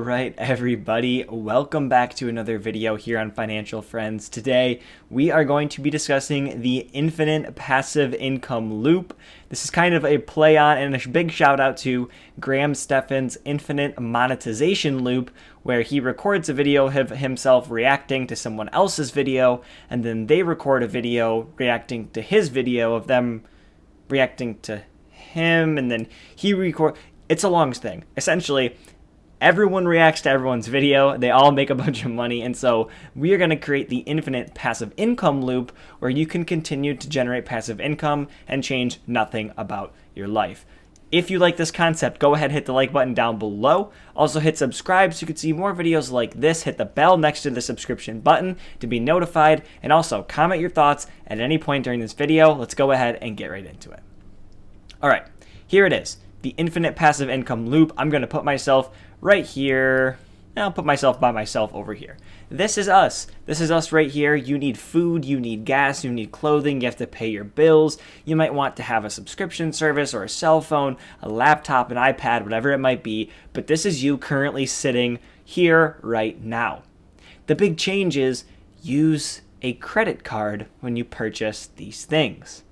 Right, everybody, welcome back to another video here on Financial Friends. Today, we are going to be discussing the infinite passive income loop. This is kind of a play on and a big shout out to Graham Stephan's infinite monetization loop, where he records a video of himself reacting to someone else's video, and then they record a video reacting to his video of them reacting to him, and then he record. It's a long thing. Essentially, everyone reacts to everyone's video. They all make a bunch of money. And so we are going to create the infinite passive income loop where you can continue to generate passive income and change nothing about your life. If you like this concept, go ahead and hit the like button down below. Also hit subscribe so you can see more videos like this. Hit the bell next to the subscription button to be notified. And also comment your thoughts at any point during this video. Let's go ahead and get right into it. All right, here it is. The infinite passive income loop. I'm going to put myself right here. I'll put myself by myself over here. This is us. This is us right here. You need food, you need gas, you need clothing, you have to pay your bills. You might want to have a subscription service or a cell phone, a laptop, an iPad, whatever it might be. But this is you currently sitting here right now. The big change is use a credit card when you purchase these things.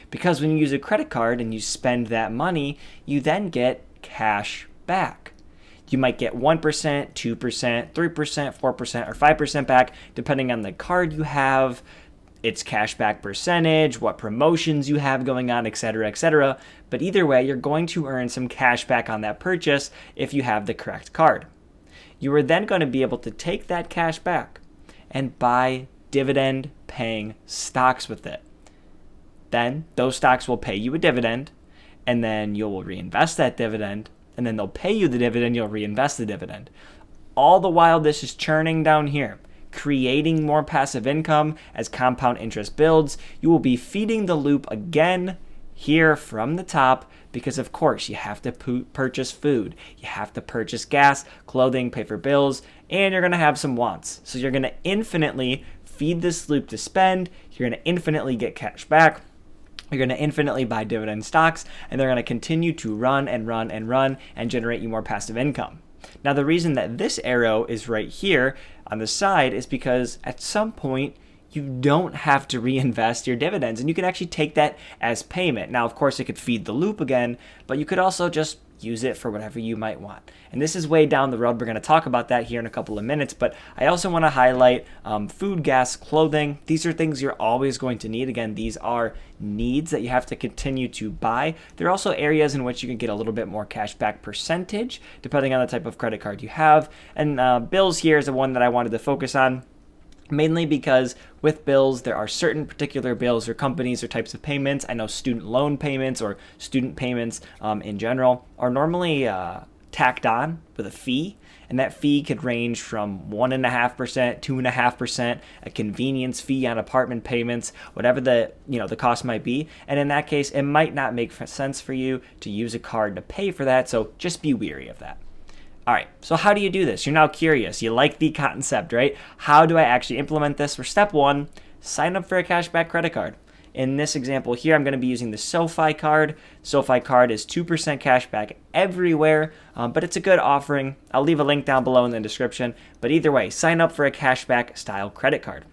Because when you use a credit card and you spend that money, you then get cash back. You might get 1%, 2%, 3%, 4%, or 5% back, depending on the card you have, its cashback percentage, what promotions you have going on, etc., etc. But either way, you're going to earn some cash back on that purchase if you have the correct card. You are then going to be able to take that cash back and buy dividend-paying stocks with it. Then those stocks will pay you a dividend, and then you will reinvest that dividend, and then they'll pay you the dividend, you'll reinvest the dividend. All the while this is churning down here, creating more passive income as compound interest builds. You will be feeding the loop again here from the top because, of course, you have to purchase food. You have to purchase gas, clothing, pay for bills, and you're going to have some wants. So you're going to infinitely feed this loop to spend. You're going to infinitely get cash back. You're going to infinitely buy dividend stocks, and they're going to continue to run and run and run and generate you more passive income. Now, the reason that this arrow is right here on the side is because at some point, you don't have to reinvest your dividends, and you can actually take that as payment. Now, of course, it could feed the loop again, but you could also just use it for whatever you might want. And this is way down the road. We're going to talk about that here in a couple of minutes, but I also want to highlight food, gas, clothing. These are things you're always going to need. Again, these are needs that you have to continue to buy. There are also areas in which you can get a little bit more cash back percentage, depending on the type of credit card you have. And bills here is the one that I wanted to focus on. Mainly because with bills, there are certain particular bills or companies or types of payments. I know student loan payments or student payments in general are normally tacked on with a fee. And that fee could range from 1.5%, 2.5%, a convenience fee on apartment payments, whatever the cost might be. And in that case, it might not make sense for you to use a card to pay for that. So just be wary of that. All right, so how do you do this? You're now curious. You like the concept, right? How do I actually implement this? For step one, sign up for a cashback credit card. In this example here, I'm going to be using the SoFi card. SoFi card is 2% cashback everywhere, but it's a good offering. I'll leave a link down below in the description. But either way, sign up for a cashback style credit card.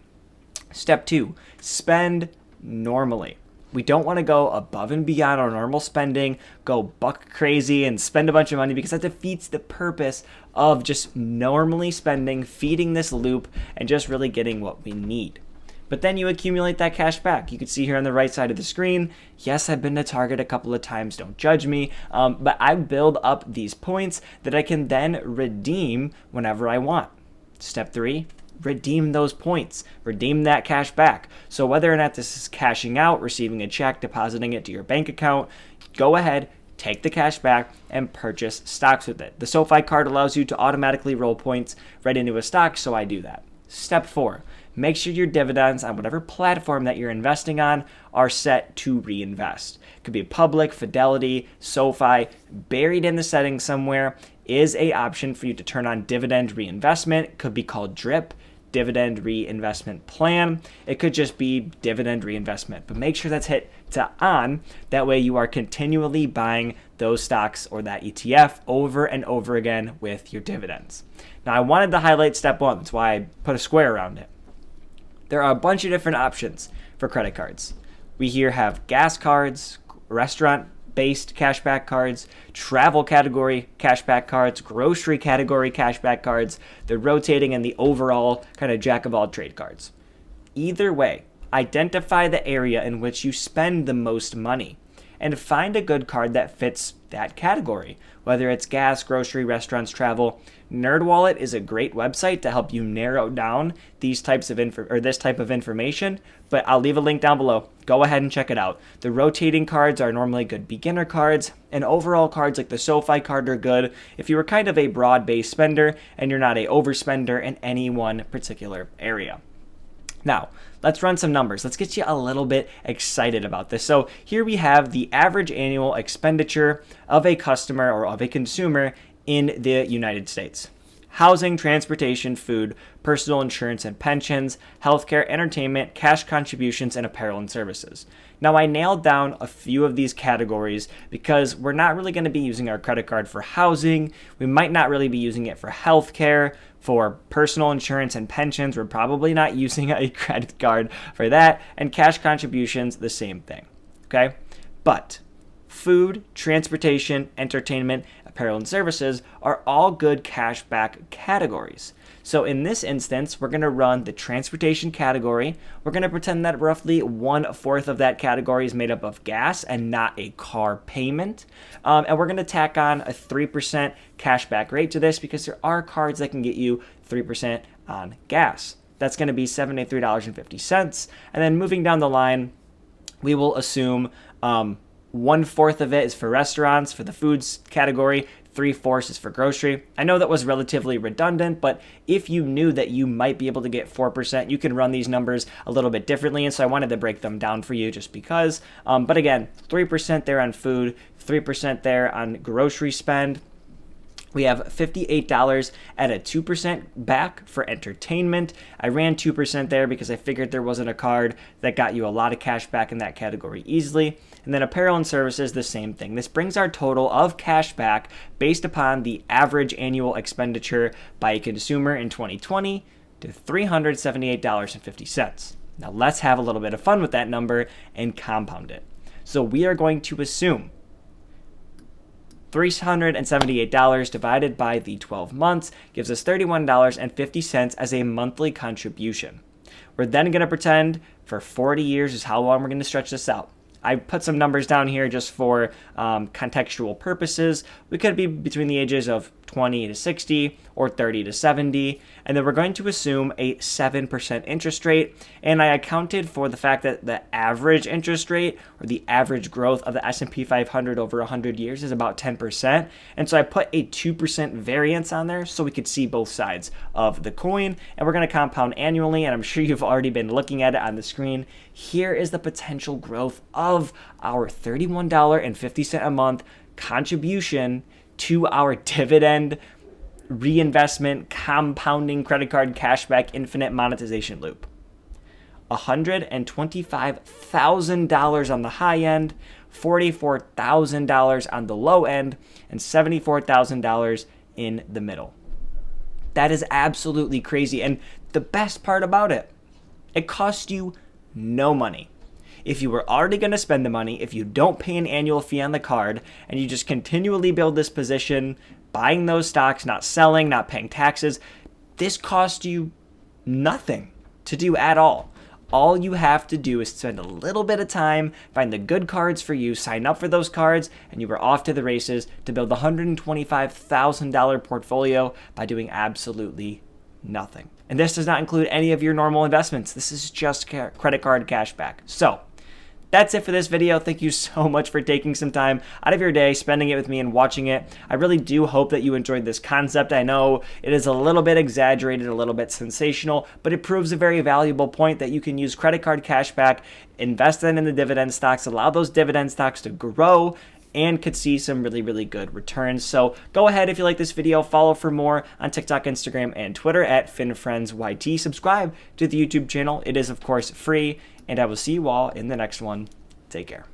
Step two, spend normally. We don't want to go above and beyond our normal spending, go buck crazy and spend a bunch of money because that defeats the purpose of just normally spending, feeding this loop, and just really getting what we need. But then you accumulate that cash back. You can see here on the right side of the screen, yes, I've been to Target a couple of times, don't judge me, but I build up these points that I can then redeem whenever I want. Step three, redeem those points, redeem that cash back. So whether or not this is cashing out, receiving a check, depositing it to your bank account, go ahead, take the cash back, and purchase stocks with it. The SoFi card allows you to automatically roll points right into a stock, so I do that. Step four, make sure your dividends on whatever platform that you're investing on are set to reinvest. It could be Public, Fidelity, SoFi. Buried in the settings somewhere is a option for you to turn on dividend reinvestment. It could be called DRIP. dividend reinvestment plan. It could just be dividend reinvestment, but make sure that's hit to on. That way you are continually buying those stocks or that ETF over and over again with your dividends. Now, I wanted to highlight step one. That's why I put a square around it. There are a bunch of different options for credit cards. We here have gas cards, restaurant-based cashback cards, travel category cashback cards, grocery category cashback cards, the rotating and the overall kind of jack-of-all-trade cards. Either way, identify the area in which you spend the most money and find a good card that fits that category, whether it's gas, grocery, restaurants, travel. NerdWallet is a great website to help you narrow down these types of this type of information, but I'll leave a link down below. Go ahead and check it out. The rotating cards are normally good beginner cards, and overall cards like the SoFi card are good if you are kind of a broad-based spender and you're not a overspender in any one particular area. Now, let's run some numbers. Let's get you a little bit excited about this. So here we have the average annual expenditure of a customer or of a consumer in the United States. Housing, transportation, food, personal insurance and pensions, healthcare, entertainment, cash contributions, and apparel and services. Now, I nailed down a few of these categories because we're not really going to be using our credit card for housing. We might not really be using it for healthcare. For personal insurance and pensions, we're probably not using a credit card for that. And cash contributions, the same thing. Okay? But food, transportation, entertainment, apparel, and services are all good cashback categories. So in this instance, we're going to run the transportation category. We're going to pretend that roughly 1/4 of that category is made up of gas and not a car payment. And we're going to tack on a 3% cashback rate to this because there are cards that can get you 3% on gas. That's going to be $73.50. And then moving down the line, we will assume 1/4 of it is for restaurants, for the foods category, 3/4 is for grocery. I know that was relatively redundant, but if you knew that you might be able to get 4%, you can run these numbers a little bit differently, and so I wanted to break them down for you just because. But again, 3% there on food, 3% there on grocery spend. We have $58 at a 2% back for entertainment. I ran 2% there because I figured there wasn't a card that got you a lot of cash back in that category easily. And then apparel and services, the same thing. This brings our total of cash back based upon the average annual expenditure by a consumer in 2020 to $378.50. Now let's have a little bit of fun with that number and compound it. So we are going to assume $378 divided by the 12 months gives us $31.50 as a monthly contribution. We're then going to pretend for 40 years is how long we're going to stretch this out. I put some numbers down here just for contextual purposes. We could be between the ages of 20 to 60 or 30 to 70. And then we're going to assume a 7% interest rate. And I accounted for the fact that the average interest rate or the average growth of the S&P 500 over 100 years is about 10%. And so I put a 2% variance on there so we could see both sides of the coin. And we're going to compound annually. And I'm sure you've already been looking at it on the screen. Here is the potential growth of our $31.50 a month contribution to our dividend reinvestment compounding credit card cashback infinite monetization loop. $125,000 on the high end, $44,000 on the low end, and $74,000 in the middle. That is absolutely crazy. And the best part about it, it costs you no money. If you were already going to spend the money, if you don't pay an annual fee on the card, and you just continually build this position, buying those stocks, not selling, not paying taxes, this costs you nothing to do at all. All you have to do is spend a little bit of time, find the good cards for you, sign up for those cards, and you are off to the races to build the $125,000 portfolio by doing absolutely nothing. And this does not include any of your normal investments. This is just credit card cashback. So that's it for this video. Thank you so much for taking some time out of your day, spending it with me and watching it. I really do hope that you enjoyed this concept. I know it is a little bit exaggerated, a little bit sensational, but it proves a very valuable point that you can use credit card cashback, invest in the dividend stocks, allow those dividend stocks to grow, and could see some really, really good returns. So go ahead, if you like this video, follow for more on TikTok, Instagram, and Twitter at FinFriendsYT. Subscribe to the YouTube channel. It is, of course, free, and I will see you all in the next one. Take care.